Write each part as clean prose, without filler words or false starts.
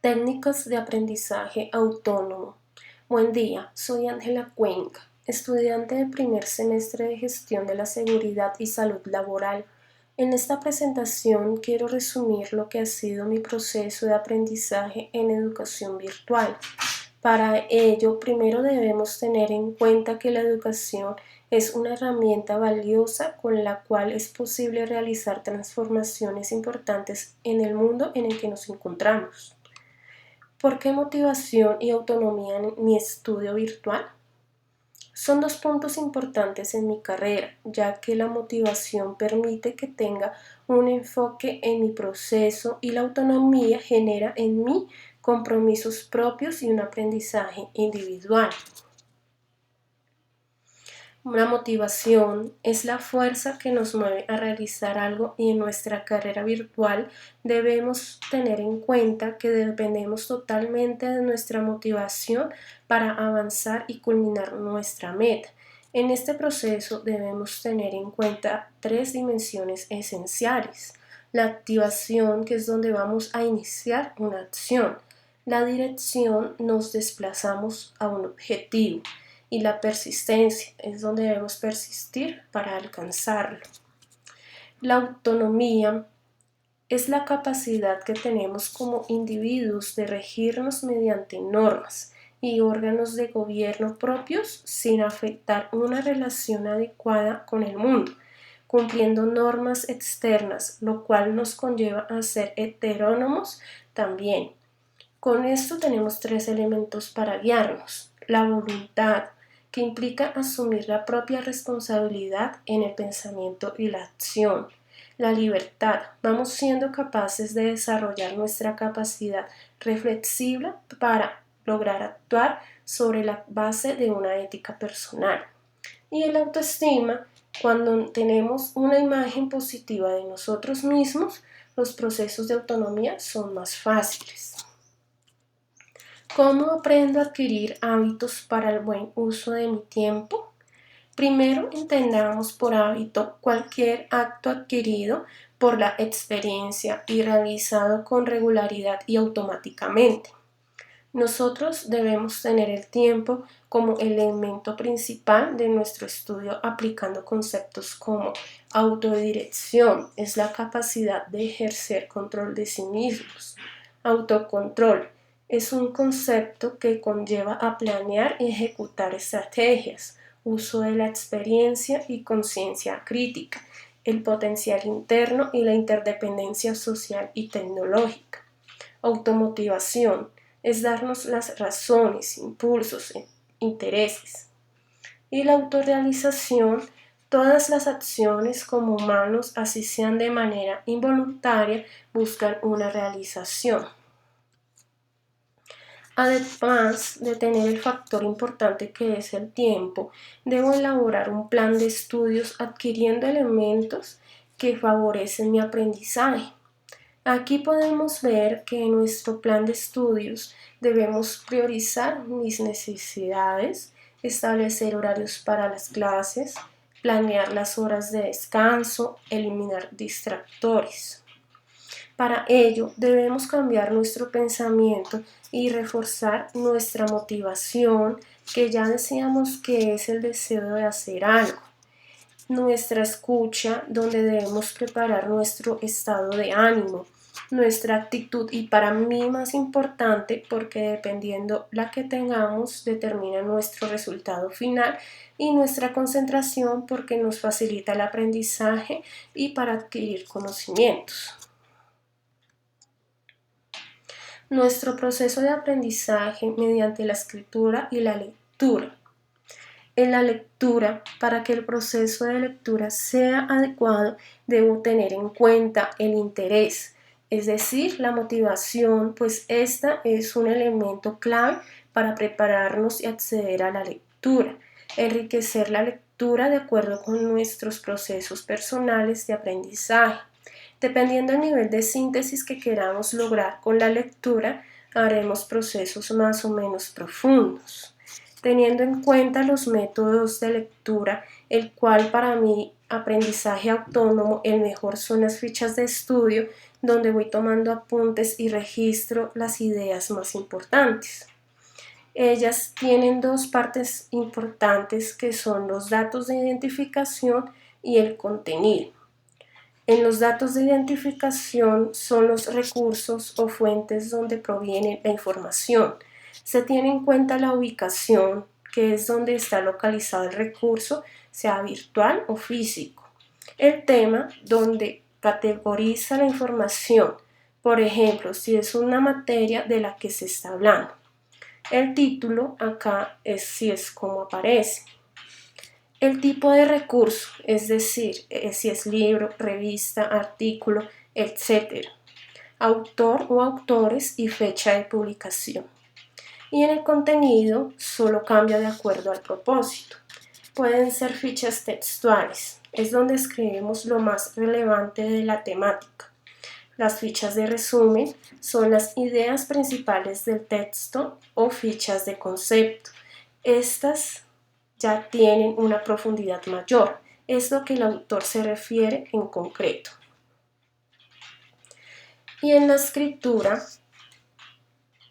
Técnicas de aprendizaje autónomo. Buen día, soy Ángela Cuenca, estudiante de primer semestre de Gestión de la Seguridad y Salud Laboral. En esta presentación quiero resumir lo que ha sido mi proceso de aprendizaje en educación virtual. Para ello, primero debemos tener en cuenta que la educación es una herramienta valiosa con la cual es posible realizar transformaciones importantes en el mundo en el que nos encontramos. ¿Por qué motivación y autonomía en mi estudio virtual? Son dos puntos importantes en mi carrera, ya que la motivación permite que tenga un enfoque en mi proceso y la autonomía genera en mí compromisos propios y un aprendizaje individual. Una motivación es la fuerza que nos mueve a realizar algo y en nuestra carrera virtual debemos tener en cuenta que dependemos totalmente de nuestra motivación para avanzar y culminar nuestra meta. En este proceso debemos tener en cuenta tres dimensiones esenciales. La activación, que es donde vamos a iniciar una acción. La dirección, nos desplazamos a un objetivo. Y la persistencia es donde debemos persistir para alcanzarlo. La autonomía es la capacidad que tenemos como individuos de regirnos mediante normas y órganos de gobierno propios sin afectar una relación adecuada con el mundo, cumpliendo normas externas, lo cual nos conlleva a ser heterónomos también. Con esto tenemos tres elementos para guiarnos: la voluntad, que implica asumir la propia responsabilidad en el pensamiento y la acción. La libertad, vamos siendo capaces de desarrollar nuestra capacidad reflexiva para lograr actuar sobre la base de una ética personal. Y el autoestima, cuando tenemos una imagen positiva de nosotros mismos, los procesos de autonomía son más fáciles. ¿Cómo aprendo a adquirir hábitos para el buen uso de mi tiempo? Primero, entendamos por hábito cualquier acto adquirido por la experiencia y realizado con regularidad y automáticamente. Nosotros debemos tener el tiempo como elemento principal de nuestro estudio, aplicando conceptos como autodirección, es la capacidad de ejercer control de sí mismos. Autocontrol es un concepto que conlleva a planear y ejecutar estrategias, uso de la experiencia y conciencia crítica, el potencial interno y la interdependencia social y tecnológica. Automotivación es darnos las razones, impulsos, intereses. Y la autorrealización, todas las acciones como humanos, así sean de manera involuntaria, buscan una realización. Además de tener el factor importante que es el tiempo, debo elaborar un plan de estudios adquiriendo elementos que favorecen mi aprendizaje. Aquí podemos ver que en nuestro plan de estudios debemos priorizar mis necesidades, establecer horarios para las clases, planear las horas de descanso, eliminar distractores. Para ello, debemos cambiar nuestro pensamiento y reforzar nuestra motivación, que ya decíamos que es el deseo de hacer algo. Nuestra escucha, donde debemos preparar nuestro estado de ánimo, nuestra actitud y, para mí más importante, porque dependiendo la que tengamos determina nuestro resultado final, y nuestra concentración, porque nos facilita el aprendizaje y para adquirir conocimientos. Nuestro proceso de aprendizaje mediante la escritura y la lectura. En la lectura, para que el proceso de lectura sea adecuado, debo tener en cuenta el interés, es decir, la motivación, pues esta es un elemento clave para prepararnos y acceder a la lectura. Enriquecer la lectura de acuerdo con nuestros procesos personales de aprendizaje. Dependiendo del nivel de síntesis que queramos lograr con la lectura, haremos procesos más o menos profundos. Teniendo en cuenta los métodos de lectura, el cual para mí aprendizaje autónomo, el mejor son las fichas de estudio, donde voy tomando apuntes y registro las ideas más importantes. Ellas tienen dos partes importantes que son los datos de identificación y el contenido. En los datos de identificación son los recursos o fuentes donde proviene la información. Se tiene en cuenta la ubicación, que es donde está localizado el recurso, sea virtual o físico. El tema, donde categoriza la información, por ejemplo, si es una materia de la que se está hablando. El título acá si es como aparece. El tipo de recurso, es decir, si es libro, revista, artículo, etc. Autor o autores y fecha de publicación. Y en el contenido solo cambia de acuerdo al propósito. Pueden ser fichas textuales, es donde escribimos lo más relevante de la temática. Las fichas de resumen son las ideas principales del texto o fichas de concepto. Estas ya tienen una profundidad mayor, es lo que el autor se refiere en concreto. Y en la escritura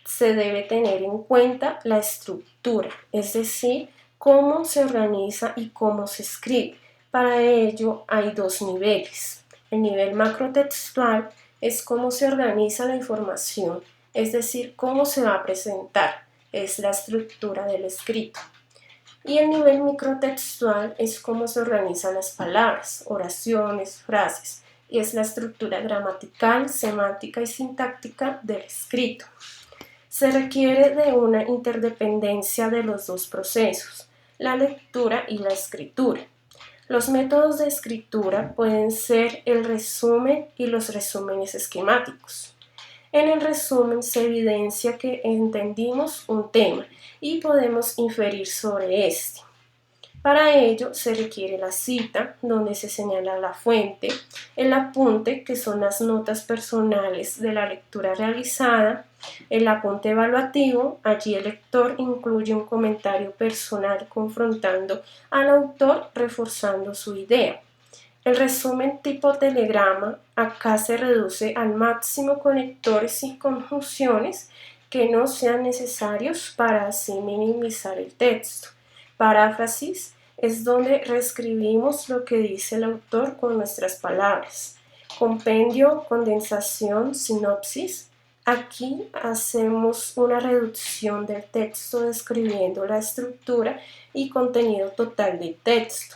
se debe tener en cuenta la estructura, es decir, cómo se organiza y cómo se escribe. Para ello hay dos niveles. El nivel macrotextual es cómo se organiza la información, es decir, cómo se va a presentar, es la estructura del escrito. Y el nivel microtextual es cómo se organizan las palabras, oraciones, frases, y es la estructura gramatical, semántica y sintáctica del escrito. Se requiere de una interdependencia de los dos procesos, la lectura y la escritura. Los métodos de escritura pueden ser el resumen y los resúmenes esquemáticos. En el resumen se evidencia que entendimos un tema y podemos inferir sobre este. Para ello se requiere la cita, donde se señala la fuente, el apunte, que son las notas personales de la lectura realizada, el apunte evaluativo, allí el lector incluye un comentario personal confrontando al autor, reforzando su idea. El resumen tipo telegrama, acá se reduce al máximo conectores y conjunciones que no sean necesarios para así minimizar el texto. Paráfrasis es donde reescribimos lo que dice el autor con nuestras palabras. Compendio, condensación, sinopsis. Aquí hacemos una reducción del texto describiendo la estructura y contenido total del texto.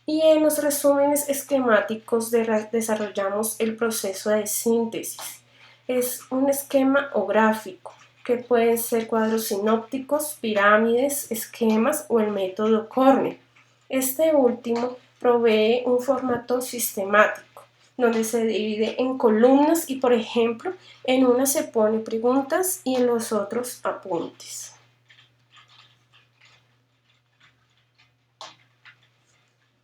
Y en los resúmenes esquemáticos desarrollamos el proceso de síntesis. Es un esquema o gráfico que pueden ser cuadros sinópticos, pirámides, esquemas o el método Cornell. Este último provee un formato sistemático, donde se divide en columnas y, por ejemplo, en una se pone preguntas y en los otros apuntes.